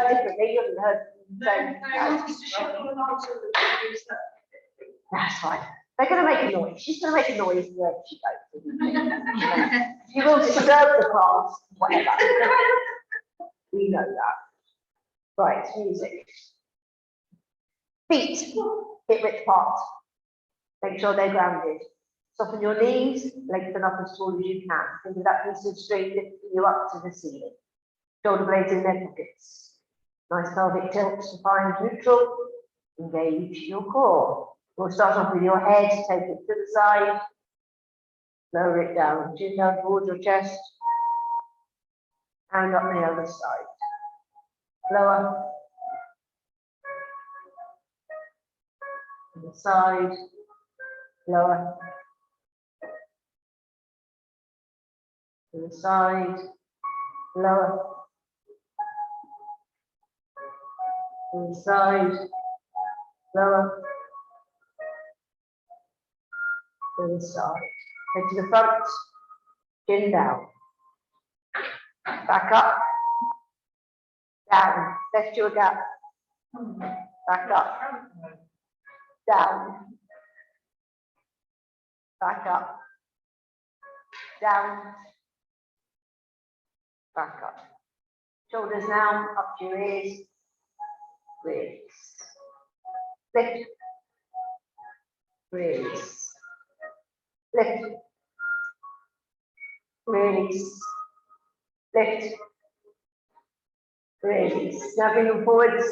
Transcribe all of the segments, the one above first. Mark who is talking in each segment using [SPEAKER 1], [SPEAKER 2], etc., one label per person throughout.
[SPEAKER 1] heard differently. You haven't heard them say, that's fine. They're going to make a noise. She's going to make a noise wherever she goes. She will disturb the class, whatever. We know that. Right, music. Feet, hip width apart. Make sure they're grounded. Soften your knees, lengthen up as tall as you can. Think of that piece of string lifting you up to the ceiling. Shoulder blades in their pockets. Nice pelvic tilt to find neutral. Engage your core. We'll start off with your head, take it to the side. Lower it down, chin down towards your chest. And up the other side. Lower. To the side. Lower. To the side. Lower. To the side. Lower. To the side. Head to the front. Chin down. Back up. Down. Left your gap. Back up. Down. Back up. Down. Back up. Shoulders now up to your ears. Release. Lift. Release. Lift. Release. Lift. Release. Now bring them forwards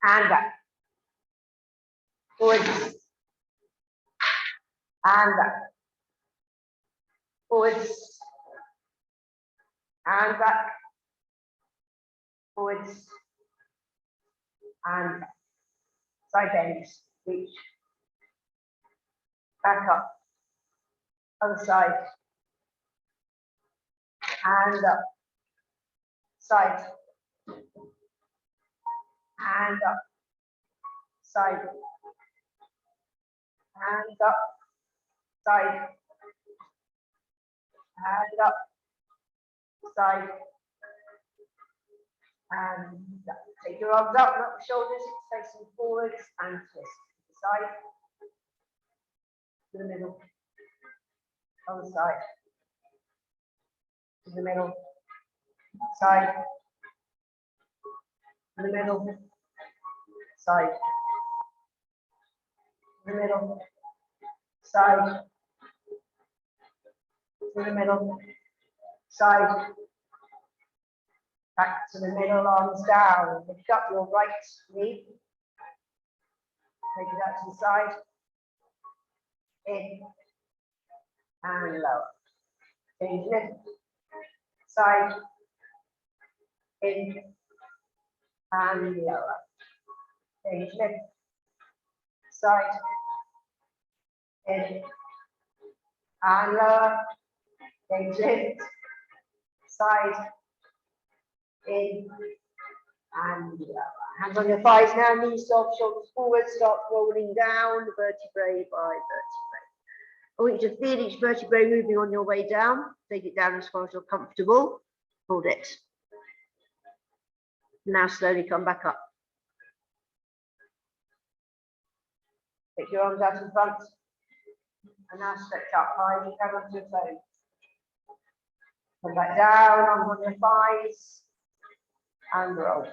[SPEAKER 1] and back. Forwards and back. Forwards and back. Forwards and back. Side bends. Reach. Back up. Other side. And up. Side. And up. Side. And up. Side. And up. Side. And up. Take your arms up, not the shoulders, facing forwards and twist. Side. To the middle. Other side. To the middle. Side. To the middle. Side. To the middle. Side. To the middle. Side. Back to the middle, arms down. Lift up your right knee. Take it out to the side. In. And lower. Change lift. Side. In. And lower. Change lift. Side. In. And lower. Change lift. Side. In. And lower. Hands on your thighs now, knees soft, shoulders forward, start rolling down, vertebrae by vertebrae. I want you to feel each vertebrae moving on your way down. Take it down as far as you're comfortable. Hold it. Now slowly come back up. Take your arms out in front. And now stretch up high, you can onto your toes. Come back down, arms on your thighs. And roll.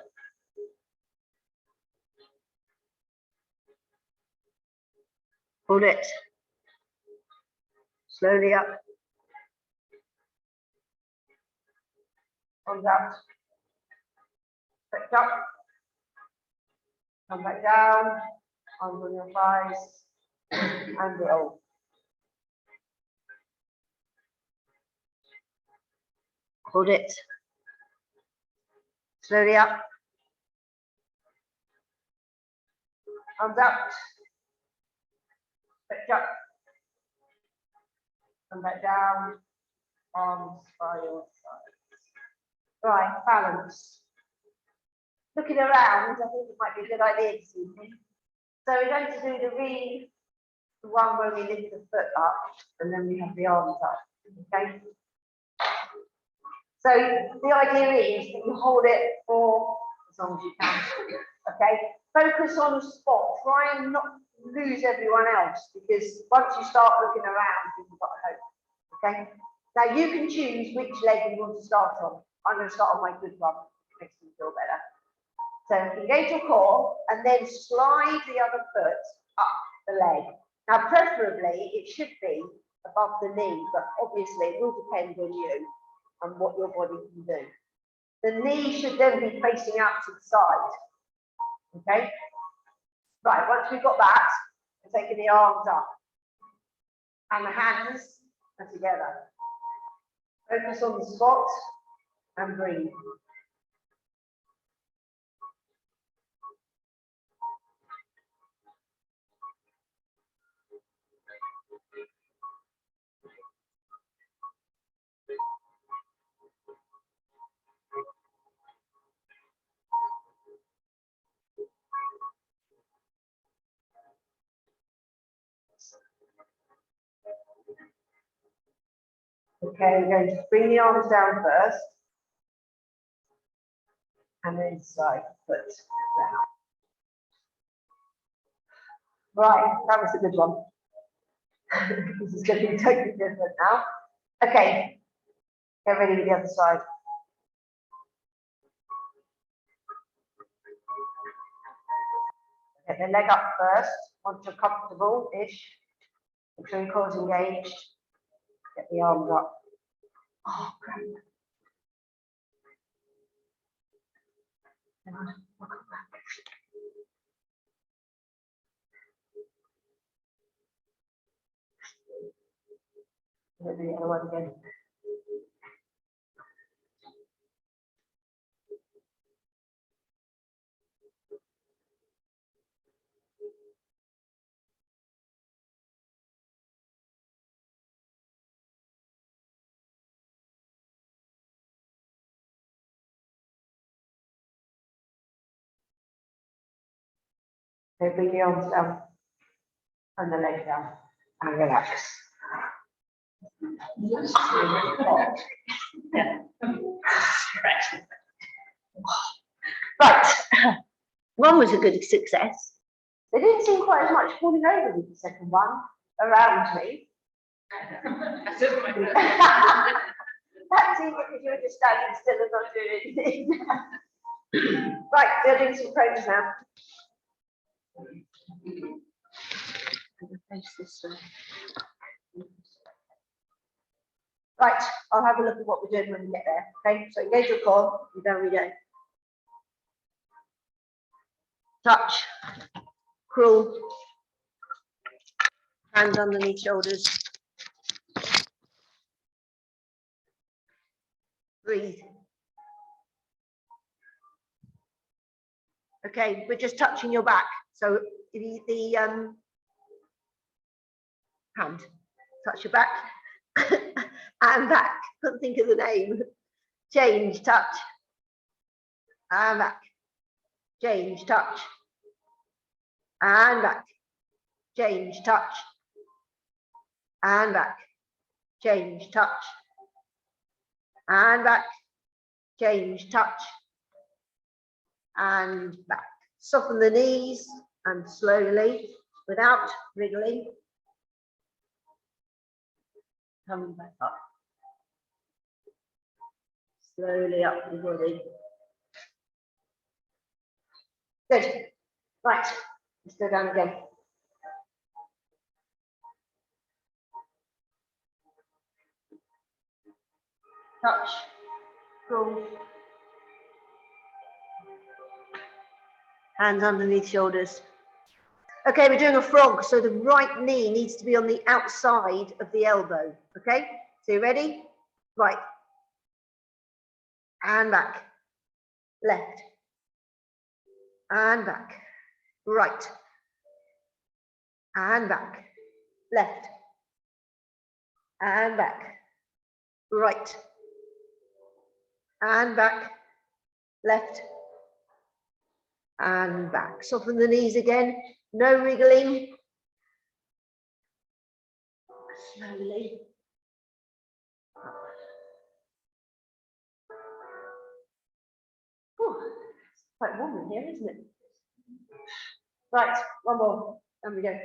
[SPEAKER 1] Hold it. Slowly up. Arms out. Stretch up. Come back down. Arms on your thighs. And roll. Hold it. Slowly up. Arms out. Stretch up. Come back down. Arms by your sides. Right, balance. Looking around, I think it might be a good idea this evening. So we're going to do the one where we lift the foot up and then we have the arms up. Okay. So the idea is that you hold it for as long as you can. Okay, focus on a spot. Try and not lose everyone else, because once you start looking around, you've got hope. Okay, now you can choose which leg you want to start on. I'm going to start on my good one. It makes me feel better. So engage your core and then slide the other foot up the leg. Now, preferably, it should be above the knee, but obviously it will depend on you and what your body can do. The knee should then be facing out to the side. Okay? Right, once we've got that, we're taking the arms up and the hands are together. Focus on the spot and breathe. Okay, we're going to bring the arms down first and then slide the foot down. Right, that was a good one. This is going to be totally different now. Okay, get ready with the other side. Get the leg up first, once you're comfortable-ish. Make sure your core's engaged. Get the arms up. Oh, great. Do the other one again. So bring the arms down and the leg down and relax. Right, one was a good success. There didn't seem quite as much falling over with the second one around me. That's even because you were just standing still and not doing anything. Right, we're doing some pros now. Right, I'll have a look at what we're doing when we get there. Okay, so engage your core, and down we go. Touch, crawl, hands underneath shoulders. Breathe. Okay, we're just touching your back. So the hand, touch your back and back. Couldn't think of the name. Change, touch, and back. Change, touch, and back. Change, touch, and back. Change, touch, and back. Change, touch, and back. Soften the knees and slowly, without wriggling, coming back up. Slowly up the body. Good. Right, let's go down again. Touch, pull. Hands underneath shoulders. Okay, we're doing a frog, so the right knee needs to be on the outside of the elbow. Okay, so you ready? Right. And back. Left. And back. Right. And back. Left. And back. Right. And back. Left. And back. Soften the knees again. No wriggling. Slowly. Quite warm in here, isn't it? Right, one more. And we go.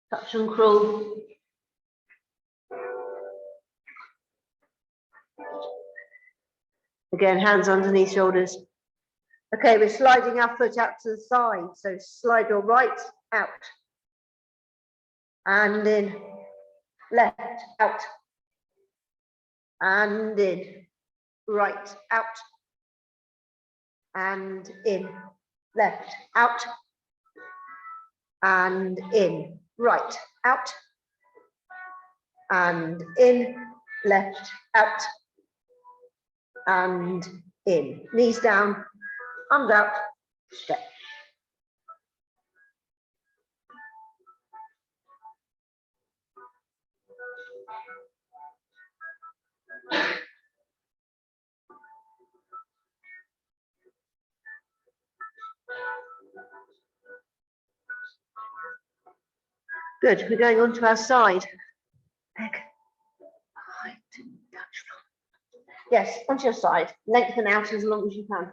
[SPEAKER 1] Touch and crawl. Again, hands underneath shoulders. Okay, we're sliding our foot out to the side. So slide your right out. And in. Left out. And in. Right out. And in. Left out. And in. Right out. And in. Left out. And in. Knees down. Arms out. Stretch. Good, we're going on to our side. Yes, onto your side. Lengthen out as long as you can.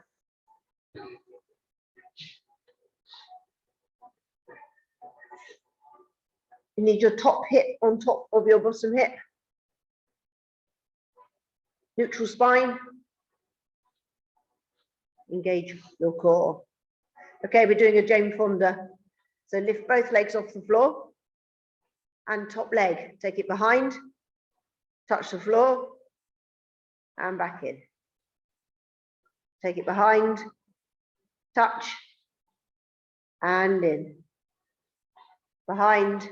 [SPEAKER 1] You need your top hip on top of your bottom hip. Neutral spine. Engage your core. Okay, we're doing a Jane Fonda. So lift both legs off the floor. And top leg, take it behind, touch the floor, and back in. Take it behind, touch, and in. Behind,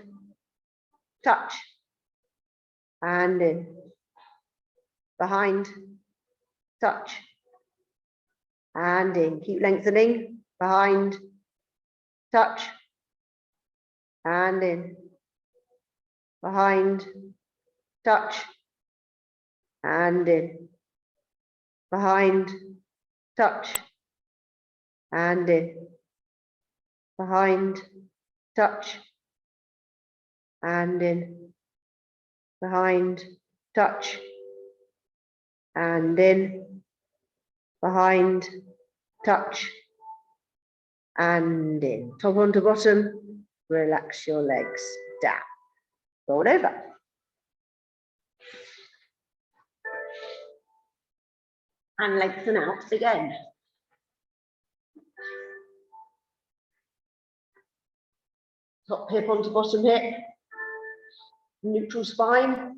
[SPEAKER 1] touch, and in. Behind, touch, and in. Keep lengthening, behind, touch, and in. Behind, touch, and in. Behind, touch, and in. Behind, touch, and in. Behind, touch, and in. Behind, touch, and in. Top onto bottom, relax your legs down. Roll over. And lengthen out again. Top hip onto bottom hip. Neutral spine.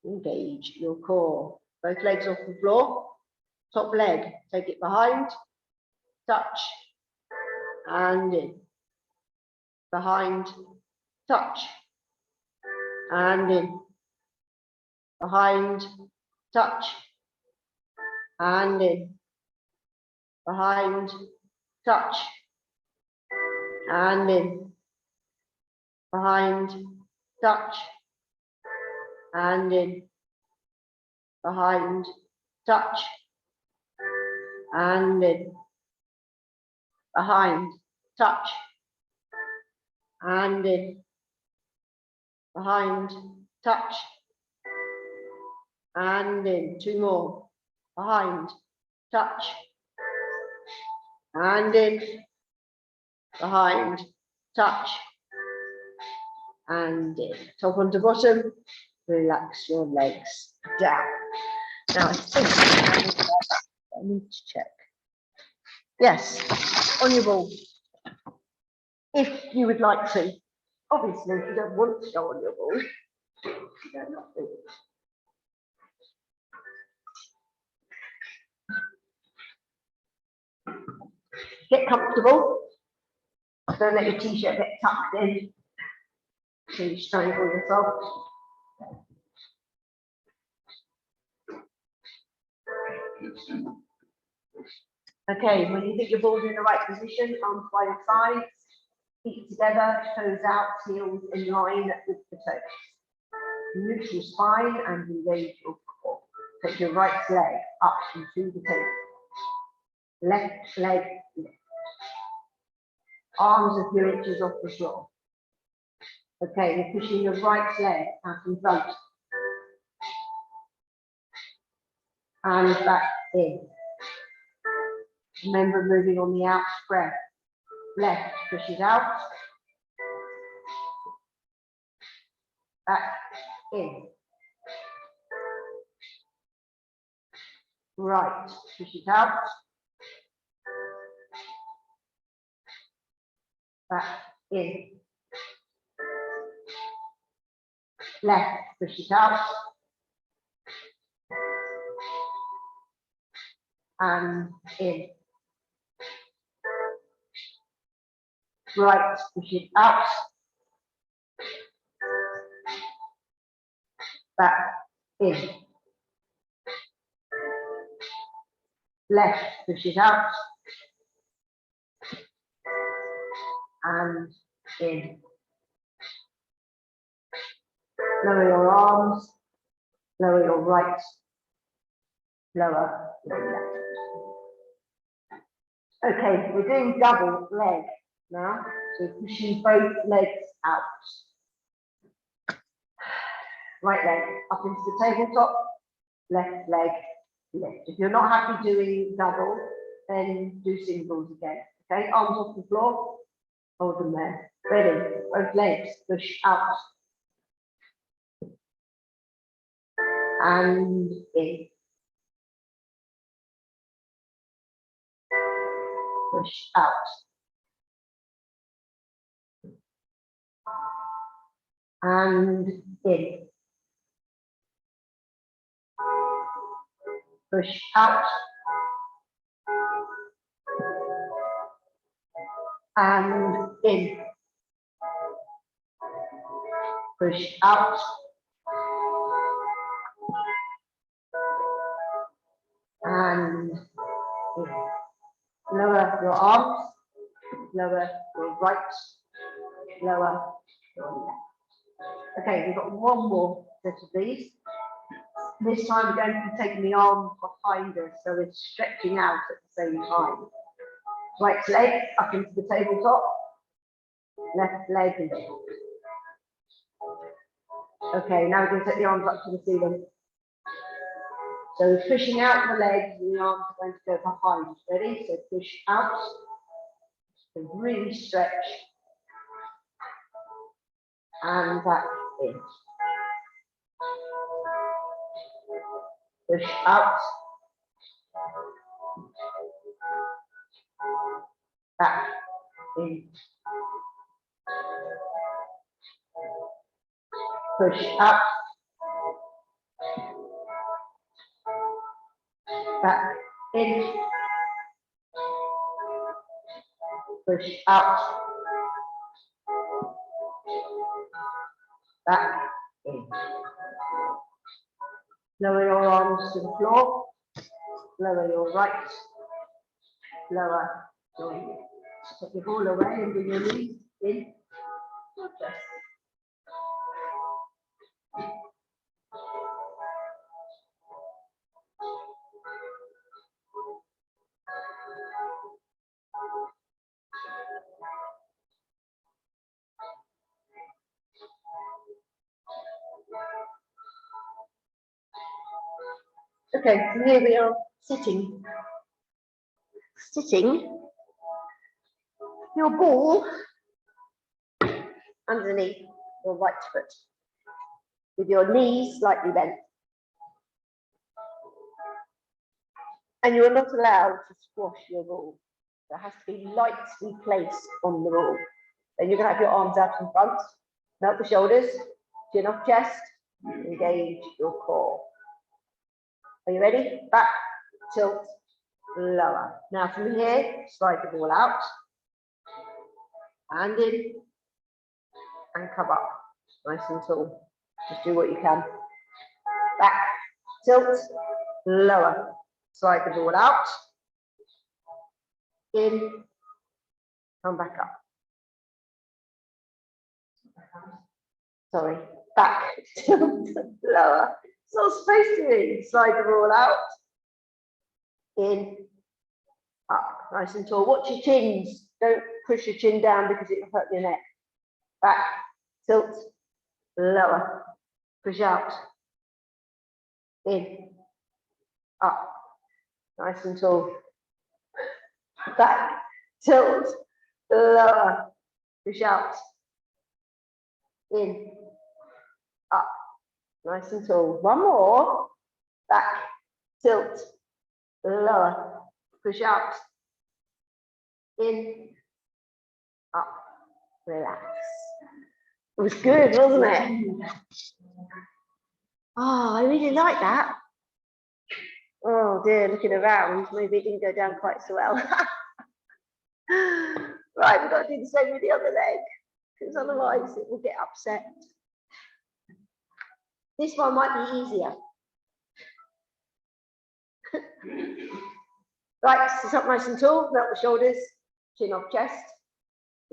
[SPEAKER 1] Engage your core. Both legs off the floor. Top leg, take it behind. Touch. And in. Behind. Touch. And in. Behind. Touch. And in. Behind. Touch. And in. Behind. Touch. And in. Behind. Touch. And in. Behind. Touch. And in. Behind. Touch. And in. Two more. Behind. Touch. And in. Behind. Touch. And in. Top onto bottom. Relax your legs down. Now I think I need to check. Yes, on your ball. If you would like to. Obviously, if you don't want to go on your ball, you don't have to. Get comfortable. Don't let your t-shirt get tucked in. So you strangle yourself. Okay, when you think your ball's in the right position, arms by your sides, feet together, toes out, heels in line with the toes. Neutral spine and engage your core. Take your right leg up into the table. Left leg lift. Arms a few inches off the floor. Okay, you're pushing your right leg out in front. and back in. Remember moving on the out breath. Left, push it out. Back in. Right, push it out. Back in. Left, push it out. And in. Right, push it out. Back in. Left, push it out. And in. Lower your arms, lower your right, lower your left. Okay, we're doing double leg now. So pushing both legs out. Right leg up into the tabletop, left leg lift. If you're not happy doing double, then do singles again. Okay, arms off the floor, hold them there. Ready, both legs, push out. And in. Push out. And in. Push out. And in. Push out. And in. Lower your arms, lower your right, lower your left. Okay, we've got one more set of these. This time we're going to be taking the arms behind us, so we're stretching out at the same time. Right leg up into the tabletop, left leg in. Okay, now we're going to take the arms up to the ceiling. So we're pushing out the legs and the arms are going to go behind. Ready? So push out. So really stretch. And back in. Push out. Back in. Push up. Back in. Push out. Back in. Lower your arms to the floor. Lower your right. Lower your left. Take your ball away and bring your knees in. Okay, so here we are sitting. Sitting your ball underneath your right foot with your knees slightly bent. And you are not allowed to squash your ball. It has to be lightly placed on the ball. Then you're going to have your arms out in front, melt the shoulders, chin off chest, engage your core. Are you ready? Back, tilt, lower. Now from here, slide the ball out, and in, and come up. Nice and tall. Just do what you can. Back, tilt, lower. Slide the ball out, in, come back up. Sorry, back, tilt, lower. It's not supposed to be. Slide the ball out, in, up. Nice and tall. Watch your chins. Don't push your chin down because it will hurt your neck. Back, tilt, lower. Push out, in, up, nice and tall. Back, tilt, lower, push out, in, up, nice and tall. One more, back, tilt, lower, push out, in, up, relax. It was good, wasn't it? Oh, I really like that. Oh dear, looking around, maybe it didn't go down quite so well. Right, we've got to do the same with the other leg, because otherwise it will get upset. This one might be easier. Right, sit up nice and tall, melt the shoulders, chin off chest,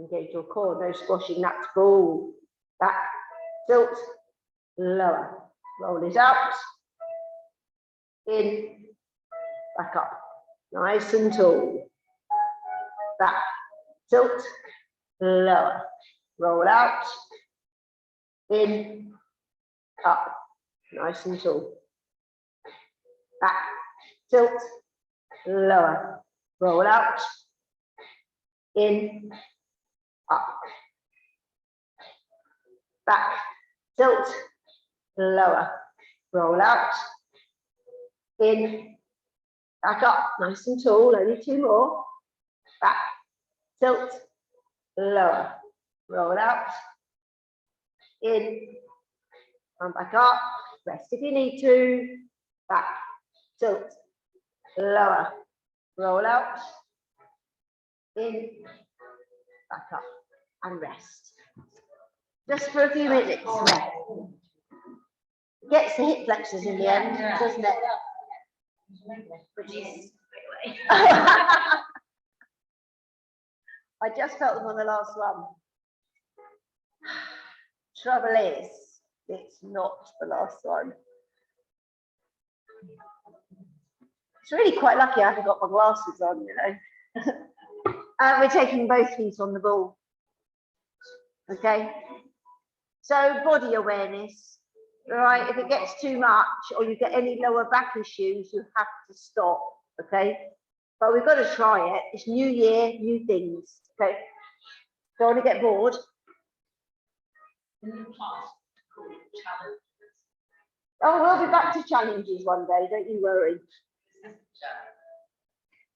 [SPEAKER 1] engage your core, no squashing that ball. Back, tilt, lower, roll it out, in, back up, nice and tall. Back, tilt, lower, roll out, in, up, nice and tall. Back, tilt, lower, roll out, in, up. Back, tilt, lower, roll out, in, back up, nice and tall, only two more. Back, tilt, lower, roll out, in, and back up, rest if you need to. Back, tilt, lower, roll out, in, back up, and rest. Just for a few minutes. Yeah. Gets the hip flexors in the end, doesn't it? Which is I just felt them on the last one. Trouble is, it's not the last one. It's really quite lucky I haven't got my glasses on, you know. We're taking both feet on the ball. Okay. So body awareness. All right, if it gets too much or you get any lower back issues, you have to stop, okay? But we've got to try it. It's new year, new things, okay? Don't want to get bored. Oh, we'll be back to challenges one day, don't you worry.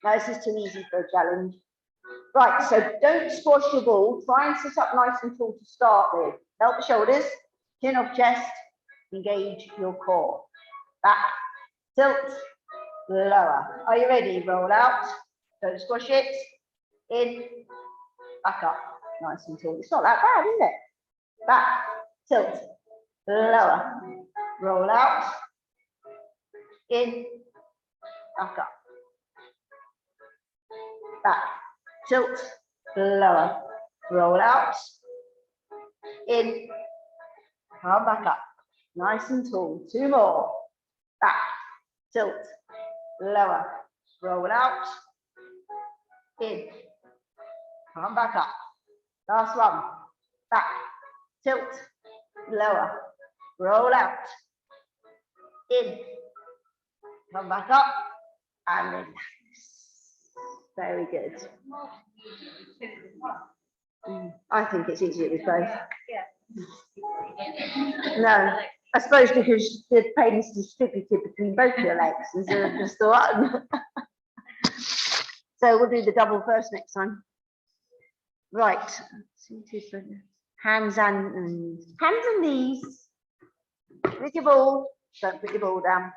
[SPEAKER 1] No, this is too easy for a challenge. Right, so don't squash your ball. Try and sit up nice and tall to start with. Melt the shoulders, chin off chest. Engage your core. Back, tilt, lower. Are you ready? Roll out. Don't squash it. In, back up. Nice and tall. It's not that bad, is it? Back, tilt, lower. Roll out. In, back up. Back, tilt, lower. Roll out. In, come back up. Nice and tall. Two more. Back, tilt, lower, roll out, in, come back up. Last one. Back, tilt, lower, roll out, in, come back up, and relax. Very good. I think it's easier with both. No. I suppose because the pain is distributed between both your legs instead of just the one. So we'll do the double first next time. Right. Hands and knees. With your ball. Don't put your ball down.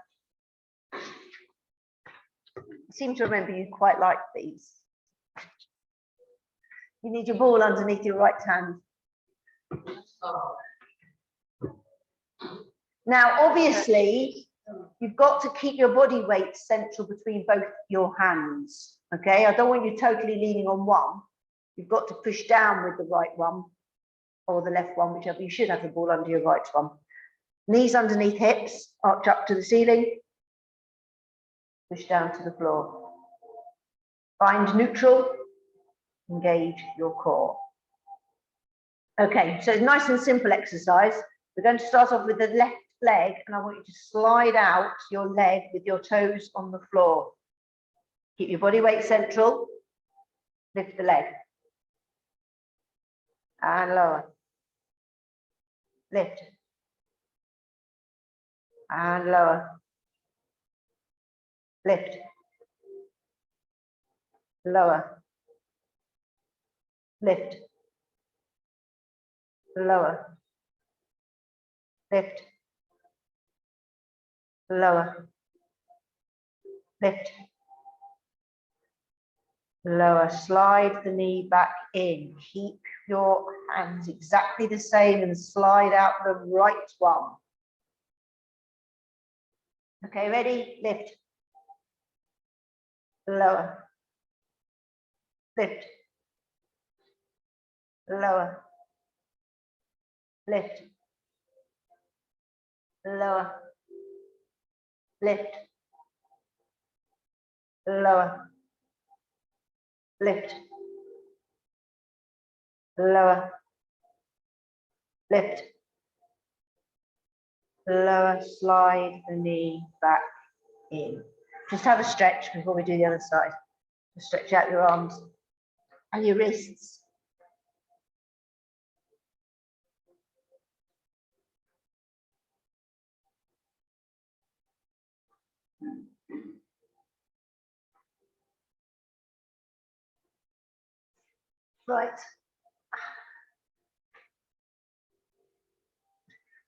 [SPEAKER 1] I seem to remember you quite like these. You need your ball underneath your right hand. Now, obviously, you've got to keep your body weight central between both your hands, okay? I don't want you totally leaning on one. You've got to push down with the right one or the left one, whichever. You should have the ball under your right one. Knees underneath hips, arch up to the ceiling. Push down to the floor. Find neutral. Engage your core. Okay, so it's nice and simple exercise. We're going to start off with the left leg, and I want you to slide out your leg with your toes on the floor. Keep your body weight central. Lift the leg. And lower. Lift. And lower. Lift. Lower. Lift. Lower. Lift. Lower. Lift. Lower. Slide the knee back in. Keep your hands exactly the same and slide out the right one. Okay, ready? Lift. Lower. Lift. Lower. Lift. Lower. Lift. Lower. Lift. Lower. Lift. Lower. Slide the knee back in. Just have a stretch before we do the other side. Just stretch out your arms and your wrists. Right.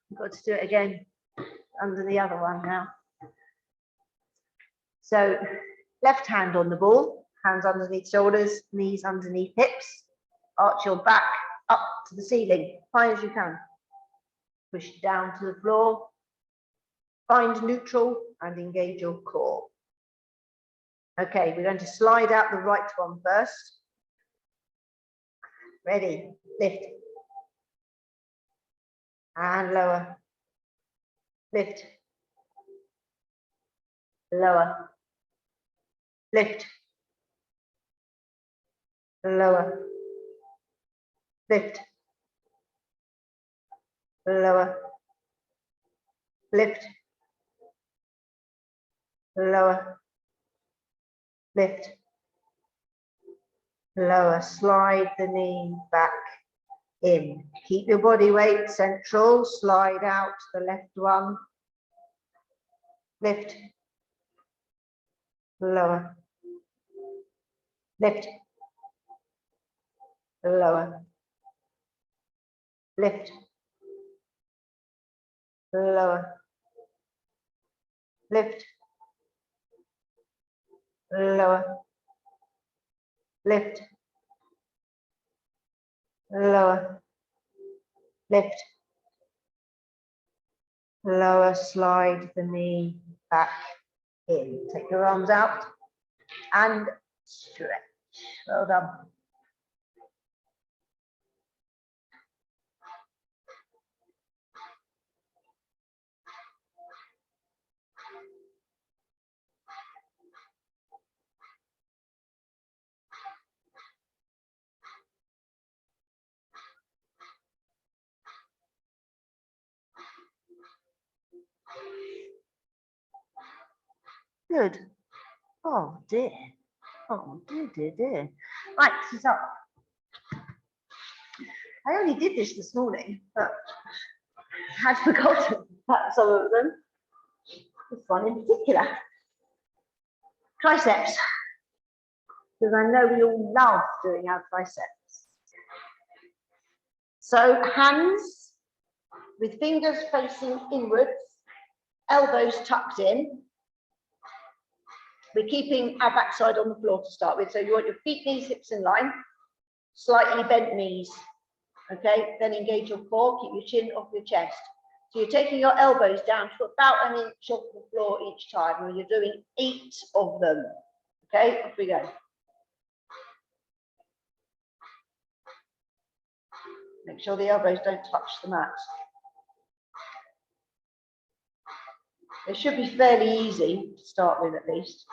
[SPEAKER 1] We've got to do it again under the other one now. So left hand on the ball, hands underneath shoulders, knees underneath hips. Arch your back up to the ceiling, high as you can. Push down to the floor. Find neutral and engage your core. Okay, we're going to slide out the right one first. Ready, lift. And lower. Lift. Lower. Lift. Lower. Lift. Lower. Lift. Lower. Lift. Lower. Slide the knee back in. Keep your body weight central. Slide out the left one. Lift. Lower. Lift. Lower. Lift. Lower. Lift. Lower. Lift. Lower. Lift. Lower. Slide the knee back in. Take your arms out and stretch. Well done. Good. Oh dear. Oh dear. Right, sit up. I only did this morning, but I had forgotten about some of them. This one in particular. Triceps. Because I know we all love doing our triceps. So hands with fingers facing inwards, elbows tucked in. We're keeping our backside on the floor to start with. So you want your feet, knees, hips in line, slightly bent knees. Okay, then engage your core, keep your chin off your chest. So you're taking your elbows down to about an inch off the floor each time, and you're doing 8 of them. Okay, off we go. Make sure the elbows don't touch the mat. They should be fairly easy to start with at least.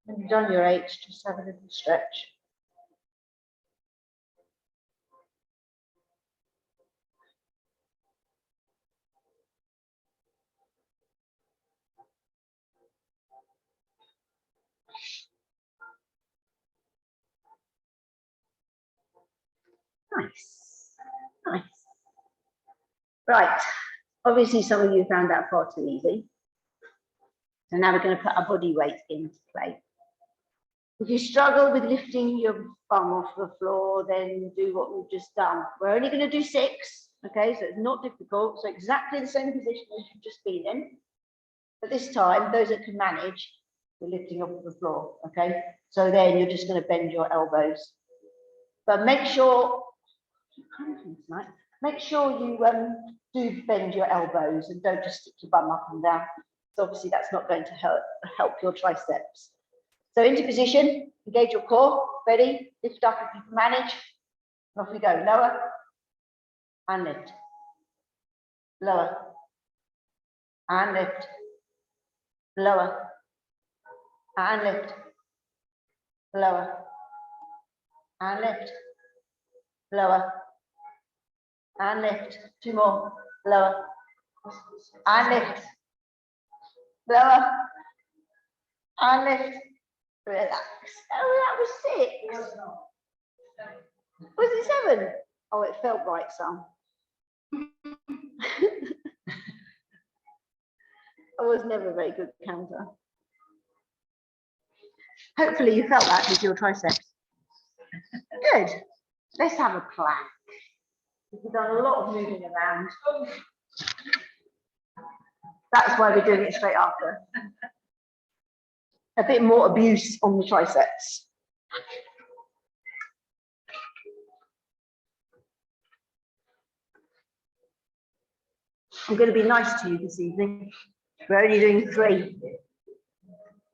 [SPEAKER 2] When you've done your 8, just have a little stretch. Nice, nice. Right, obviously some of you found that far too easy. So now we're going to put our body weight into play. If you struggle with lifting your bum off the floor, then do what we've just done. We're only going to do 6, okay? So it's not difficult. So exactly the same position as you've just been in. But this time, those that can manage, we're lifting off the floor, okay? So then you're just going to bend your elbows. But make sure, make sure you do bend your elbows and don't just stick your bum up and down. So obviously that's not going to help your triceps. So into position, engage your core, ready, lift up if you can manage. Off we go, lower and lift, lower and lift, lower and lift, lower and lift, lower and lift. 2 more, lower and lift, lower and lift. Relax. Oh, that was 6. Was it 7? Oh, it felt right, son. I was never a very good counter. Hopefully you felt that with your triceps. Good. Let's have a plank. We've done a lot of moving around. That's why we're doing it straight after. A bit more abuse on the triceps. I'm going to be nice to you this evening. We're only doing 3.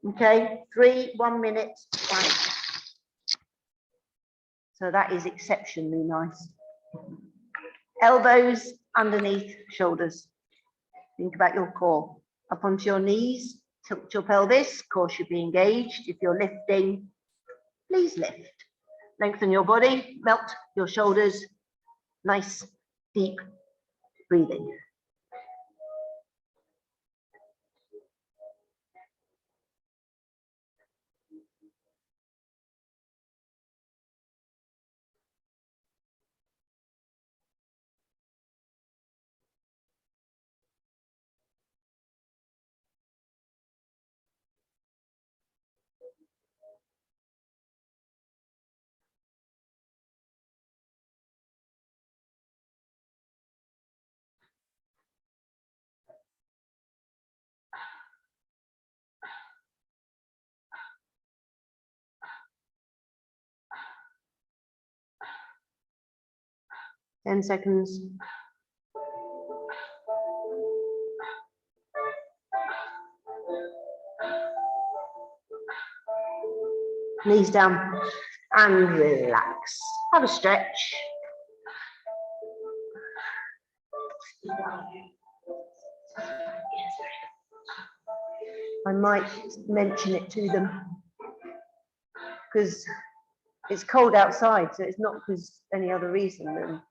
[SPEAKER 2] Okay, 3 1-minute plank. So that is exceptionally nice. Elbows underneath shoulders. Think about your core. Up onto your knees, tilt your pelvis, core should be engaged. If you're lifting, please lift. Lengthen your body, melt your shoulders. Nice, deep breathing. Ten seconds. Knees down and relax. Have a stretch. I might mention it to them because it's cold outside, so it's not because any other reason than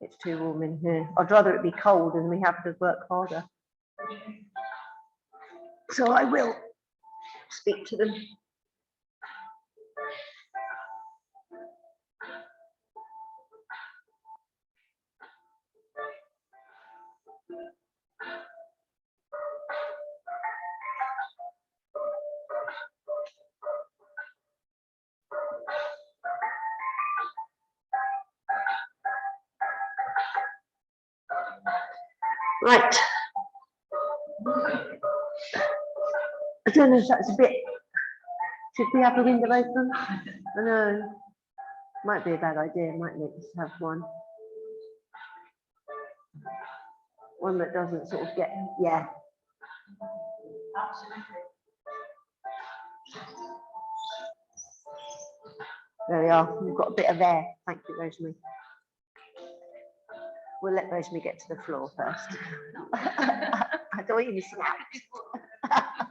[SPEAKER 2] it's too warm in here. I'd rather it be cold and we have to work harder. So I will speak to them. Right. I don't know if that's a bit. Should we have the window open? I know. Might be a bad idea, mightn't it? Just have one. One that doesn't sort of get, yeah. There we are. We've got a bit of air. Thank you, Rosemary. We'll let Rosemary get to the floor first. I don't want you missing out.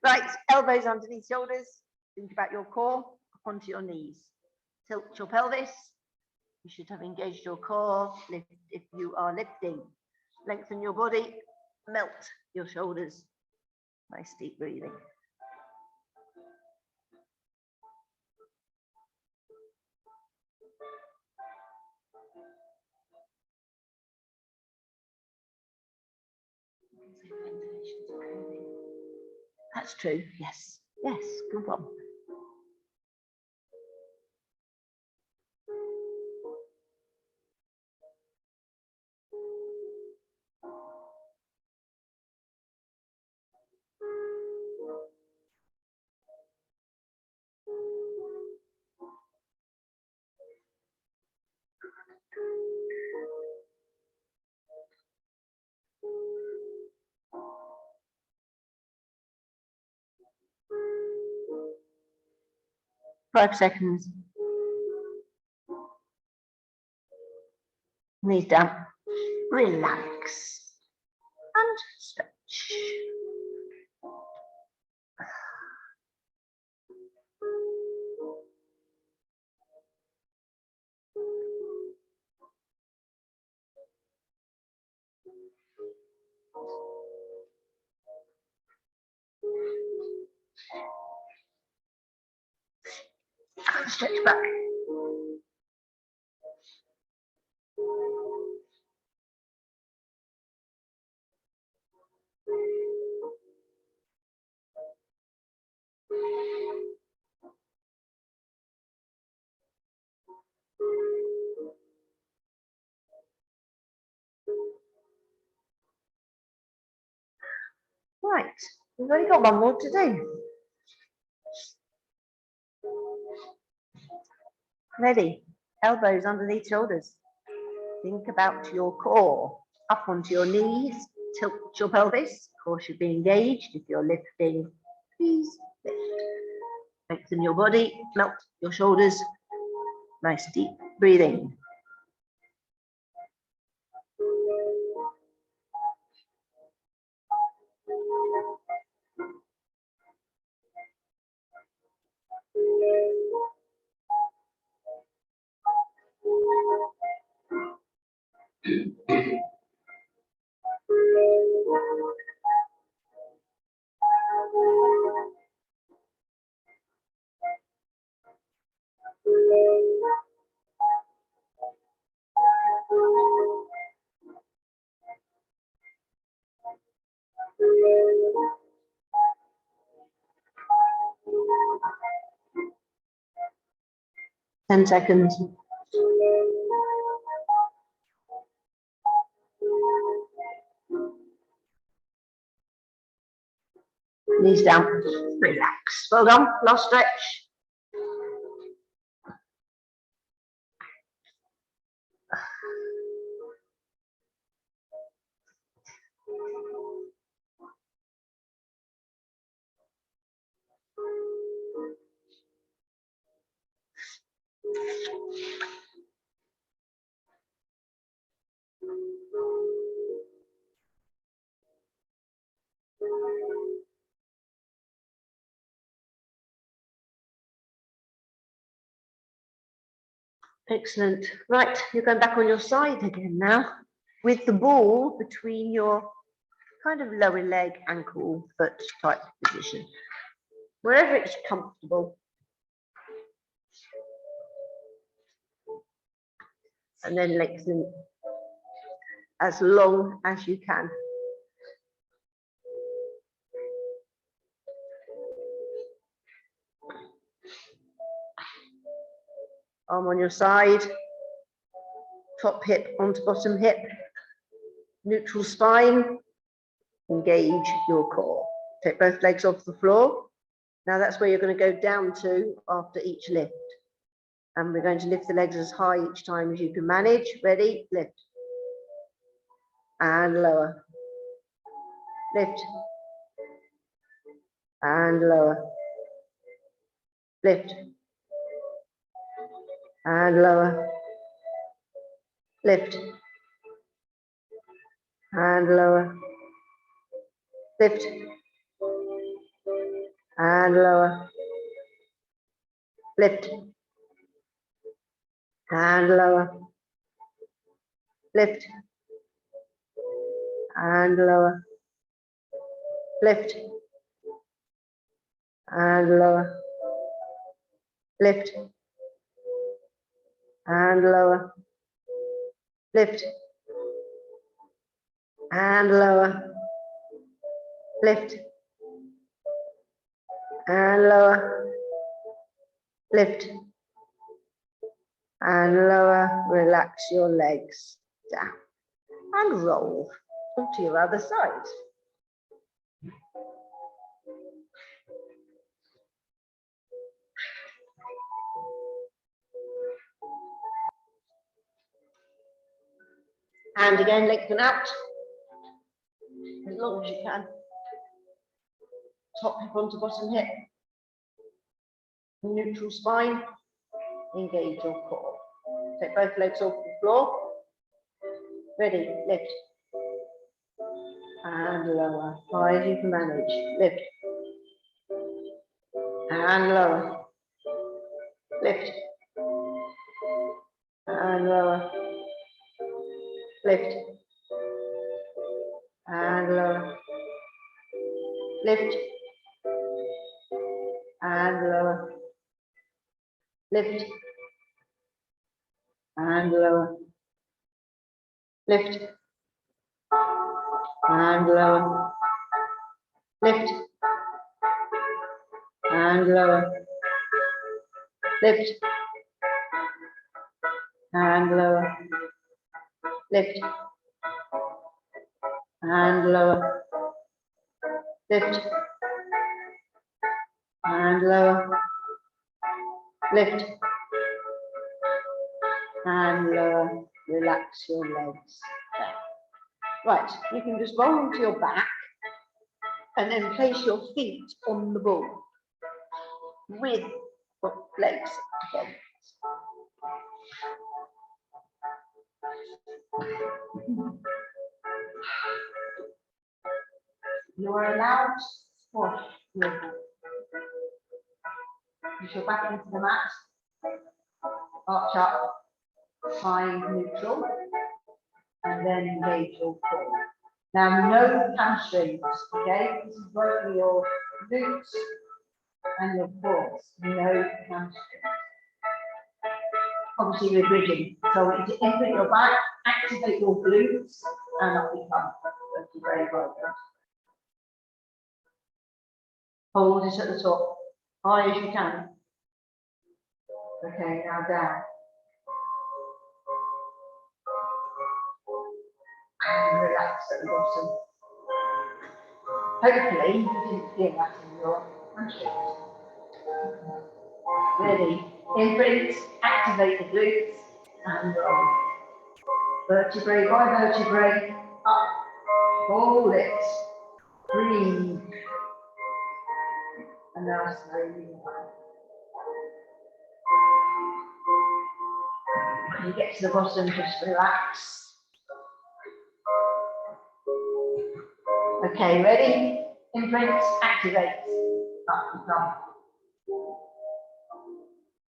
[SPEAKER 2] Right, elbows underneath shoulders. Think about your core, up onto your knees. Tilt your pelvis. You should have engaged your core. Lift if you are lifting. Lengthen your body. Melt your shoulders. Nice deep breathing. That's true. Yes. Yes. Good one. Five seconds. Knees down. Relax and stretch. Stretch back. Right, we've only got one more to do. Ready, elbows underneath shoulders. Think about your core, up onto your knees, tilt your pelvis. Core should be engaged. If you're lifting, please lift. Lengthen your body, melt your shoulders. Nice deep breathing. Ten seconds. Knees down. Relax. Well done. Last stretch. Excellent. Right, you're going back on your side again now, with the ball between your kind of lower leg, ankle, foot type position, wherever it's comfortable. And then lengthen as long as you can. Arm on your side, top hip onto bottom hip, neutral spine, engage your core. Take both legs off the floor. Now that's where you're going to go down to after each lift. And we're going to lift the legs as high each time as you can manage. Ready? Lift. And lower. Lift. And lower. Lift. And lower. Lift. And lower. Lift.
[SPEAKER 1] and lower, lift, and lower, lift, and lower, lift, and lower, lift, and lower, lift, and lower, lift, and lower, lift, and lower. Relax your legs down and roll onto your other side. And again, lengthen out as long as you can. Top hip onto bottom hip. Neutral spine. Engage your core. Take both legs off the floor. Ready, lift. And lower. High as you can manage. Lift. And lower. Lift. And lower. Lift. And lower. Lift. And lower. Lift. And lower. Lift. And lower. Lift. And lower. Lift. And lower. Lift. And lower. Lift. And lower. Lift. And lower. Relax your legs down. Right, you can just roll onto your back and then place your feet on the ball with the legs together. You are allowed to squash your ball. Push your back into the mat, arch up, find neutral, and then engage your core. Now, no hamstrings, okay? This is working your glutes and your quads. No hamstrings. Obviously, we're bridging. So we need to input your back, activate your glutes, and up we come. That's very well done. Hold it at the top, high as you can. Okay, now down. And relax at the bottom. Hopefully, you didn't feel that in your hamstrings. Ready, imprint, activate the glutes, and roll. Vertebrae by vertebrae, up, hold it, breathe. And now slowly down. When you get to the bottom, just relax. Okay, ready? Imprint, activate. Up and down.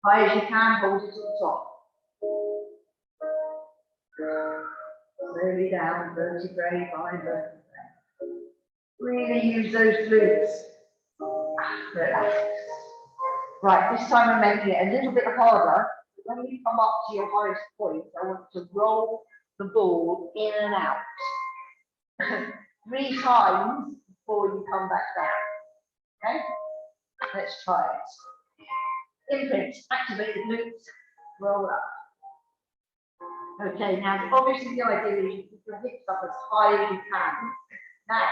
[SPEAKER 1] High as you can, hold it to the top. Slowly down, vertebrae by vertebrae. Really use those glutes. Relax. Right, this time I'm making it a little bit harder. When you come up to your highest point, I want to roll the ball in and out 3 times before you come back down. Okay? Let's try it. Imprint, activate the glutes, roll up. Okay, now obviously the idea is you keep your hips up as high as you can. Now,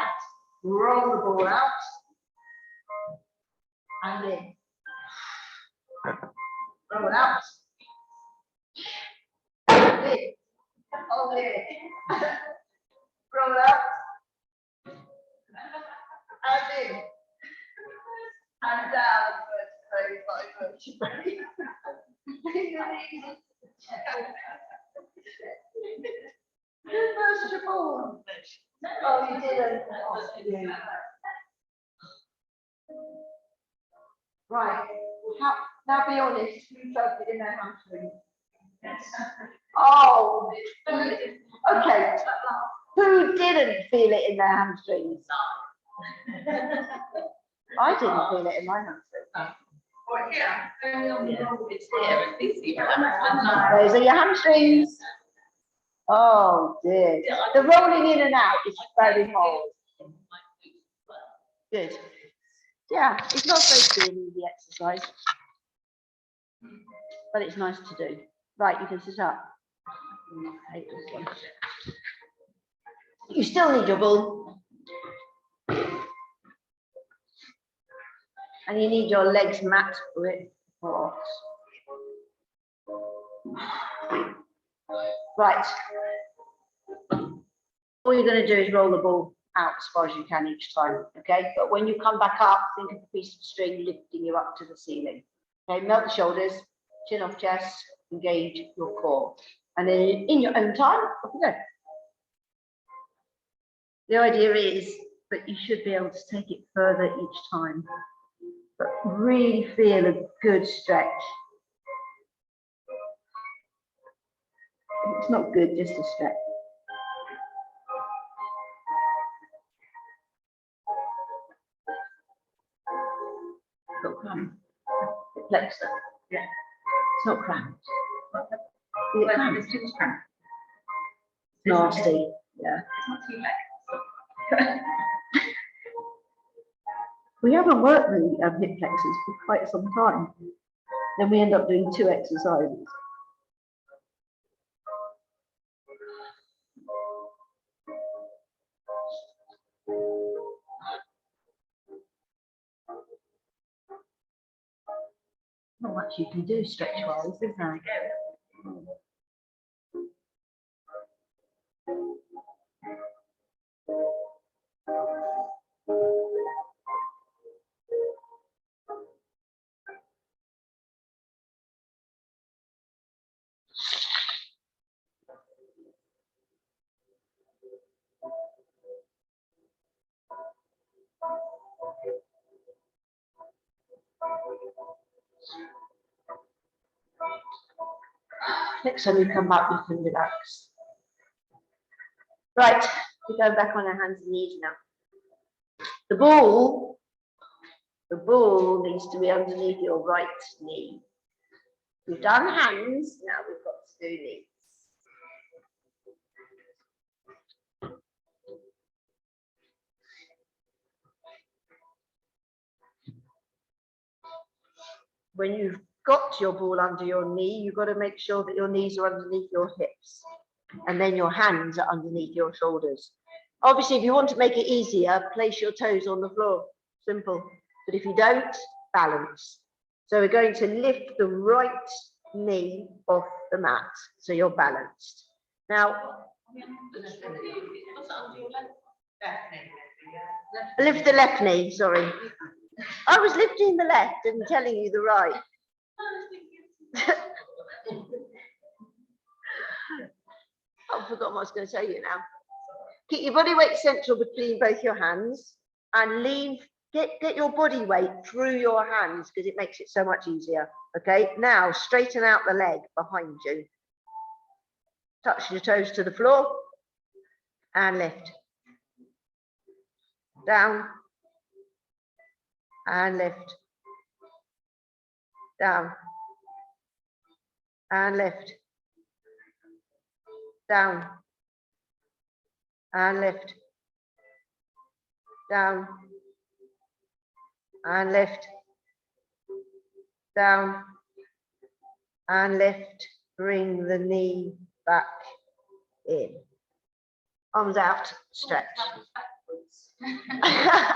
[SPEAKER 1] roll the ball out and in. Roll it out. In. Hold it. Roll it out. And in. And down. Vertebrae by vertebrae. First of all. Oh, you didn't. Oh, you.
[SPEAKER 2] Right. Now be honest, who felt it in their hamstrings? Oh, okay. Who didn't feel it in their hamstrings? I didn't feel it in my hamstrings. Those are your hamstrings. Oh dear. The rolling in and out is very hard. Good. Yeah, it's not supposed to be an easy exercise, but it's nice to do. Right, you can sit up. I hate this one. You still need your ball. And you need your legs mat width. Right. All you're going to do is roll the ball out as far as you can each time, okay? But when you come back up, think of a piece of string lifting you up to the ceiling. Okay, melt the shoulders, chin off chest, engage your core. And then in your own time, off you go. The idea is that you should be able to take it further each time, but really feel a good stretch. It's not good, just a stretch. Got cramp. Flexor. Yeah. It's not cramped. Is it cramped? It's too much cramp. Nasty. Yeah. It's not too late. We haven't worked the hip flexors for quite some time. Then we end up doing 2 exercises. Not much you can do stretch-wise, is there? Next time you come back, you can relax. Right, we're going back on our hands and knees now. The ball needs to be underneath your right knee. We've done hands, now we've got to do knees. When you've got your ball under your knee, you've got to make sure that your knees are underneath your hips, and then your hands are underneath your shoulders. Obviously, if you want to make it easier, place your toes on the floor. Simple. But if you don't, balance. So we're going to lift the right knee off the mat, so you're balanced. Now, lift the left knee, sorry. I was lifting the left and telling you the right. I've forgotten what I was going to tell you now. Keep your body weight central between both your hands and lean. Get your body weight through your hands because it makes it so much easier. Okay, now straighten out the leg behind you. Touch your toes to the floor and lift. Down and lift. Down and lift. Down and lift. Down and lift. Down and lift. Bring the knee back in. Arms out, stretch. Yeah.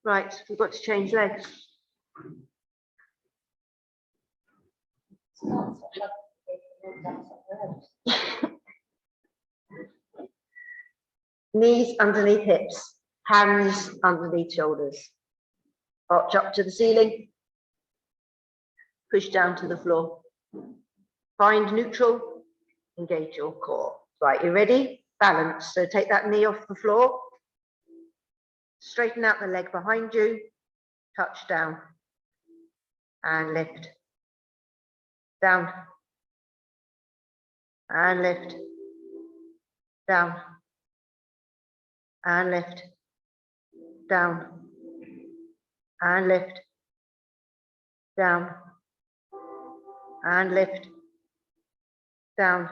[SPEAKER 2] Right, we've got to change legs. Knees underneath hips, hands underneath shoulders. Arch up to the ceiling, push down to the floor. Find neutral, engage your core. Right, you ready? Balance. So take that knee off the floor, straighten out the leg behind you, touch down, and lift. Down, and lift. Down, and lift. Down, and lift. Down, and lift. Down,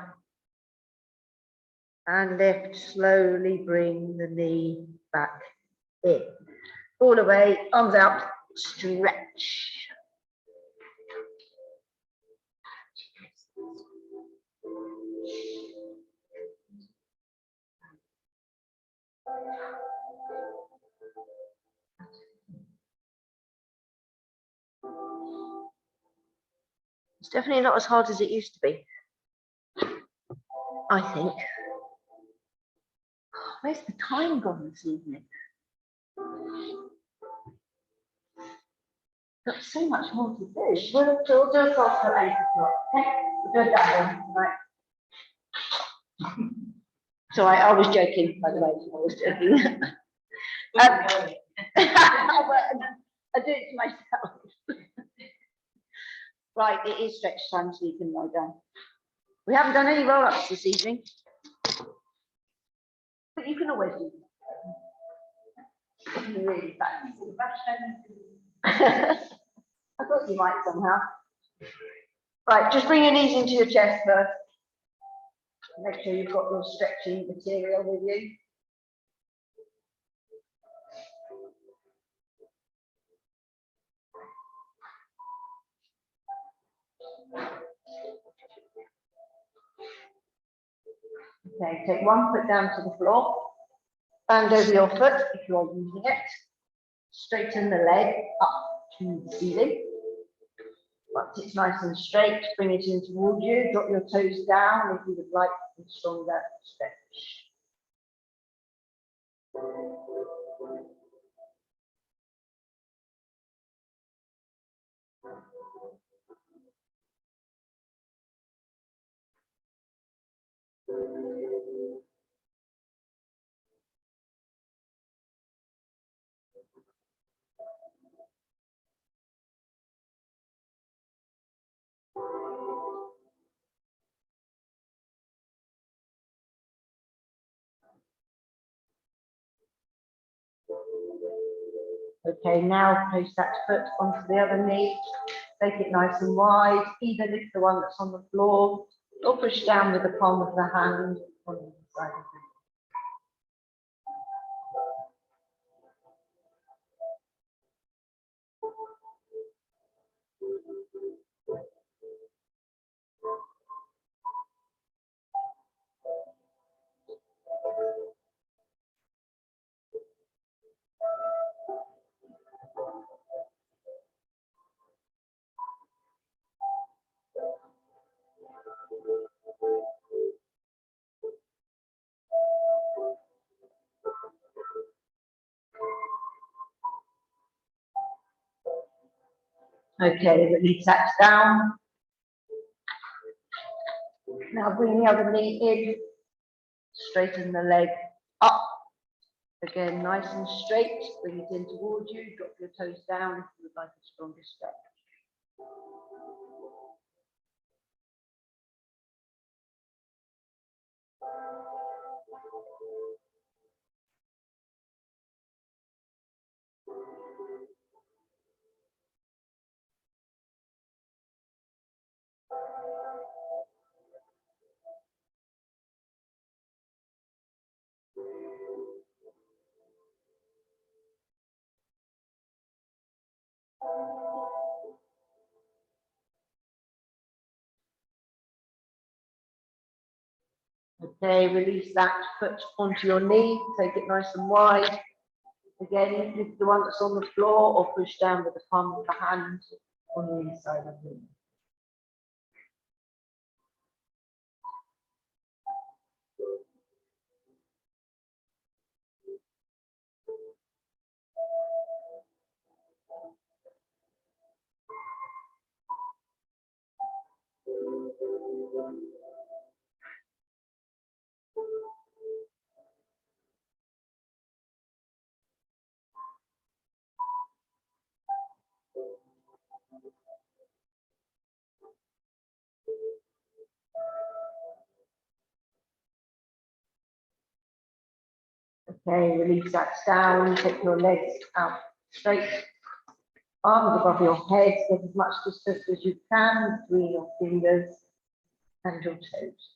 [SPEAKER 2] and lift. Slowly bring the knee back in. All the way, arms out, stretch. It's definitely not as hard as it used to be, I think. Where's the time gone this evening? Got so much more to do. We'll do a class at 8 o'clock. Okay? We'll do that one tonight. Sorry, I was joking, by the way. I was joking. I do it to myself. Right, it is stretch time, so you can lie down. We haven't done any roll-ups this evening, but you can always do them. Really I thought you might somehow. Right, just bring your knees into your chest first. Make sure you've got your stretching material with you. Okay, take one foot down to the floor. Bend over your foot if you're using it. Straighten the leg up to the ceiling. Once it's nice and straight, bring it in towards you. Drop your toes down if you would like a stronger stretch. Okay, now place that foot onto the other knee. Make it nice and wide. Either lift the one that's on the floor or push down with the palm of the hand on the side of the Okay, release that down. Now bring the other knee in, straighten the leg up. Again, nice and straight. Bring it in towards you. Drop your toes down if you would like a stronger stretch. Okay, release that foot onto your knee. Take it nice and wide. Again, lift the one that's on the floor or push down with the palm of the hand on the inside of the knee.
[SPEAKER 1] Okay, release that down, take your legs out straight, arms above your head, get as much distance as you can between your fingers and your toes.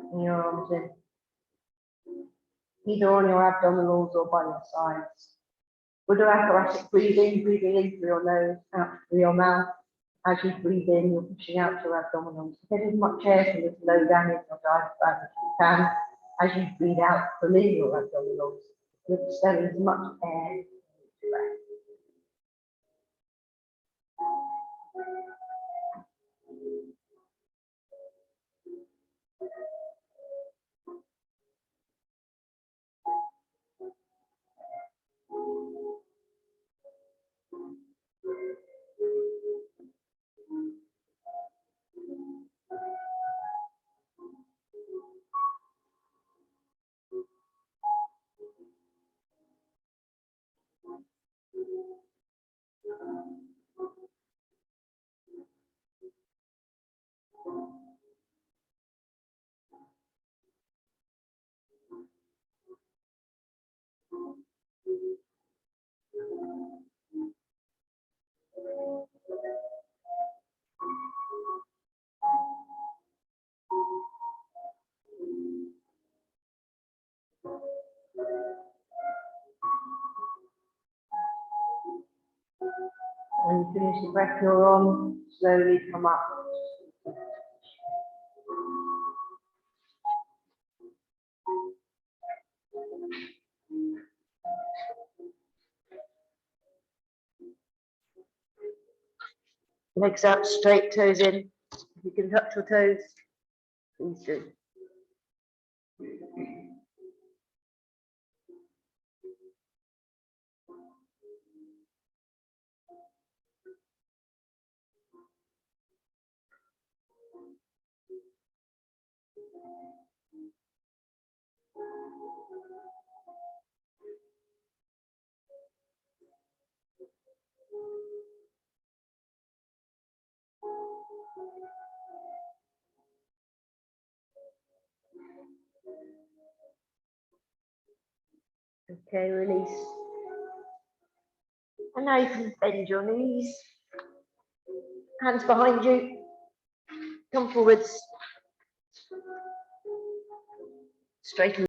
[SPEAKER 1] And your arms in, either on your abdominals or by your sides. Buddha-apparatic breathing, breathing in through your nose, out through your mouth. As you breathe in, you're pushing out your abdominals. Get as much air from this low down in your diaphragm as you can. As you breathe out, pull in your abdominals. You're expelling as much air as you breath. When you finish the breath you're on, slowly come up. Legs out straight, toes in. If you can touch your toes, please do. Okay, release. And now you can bend your knees. Hands behind you. Come forwards. Straighten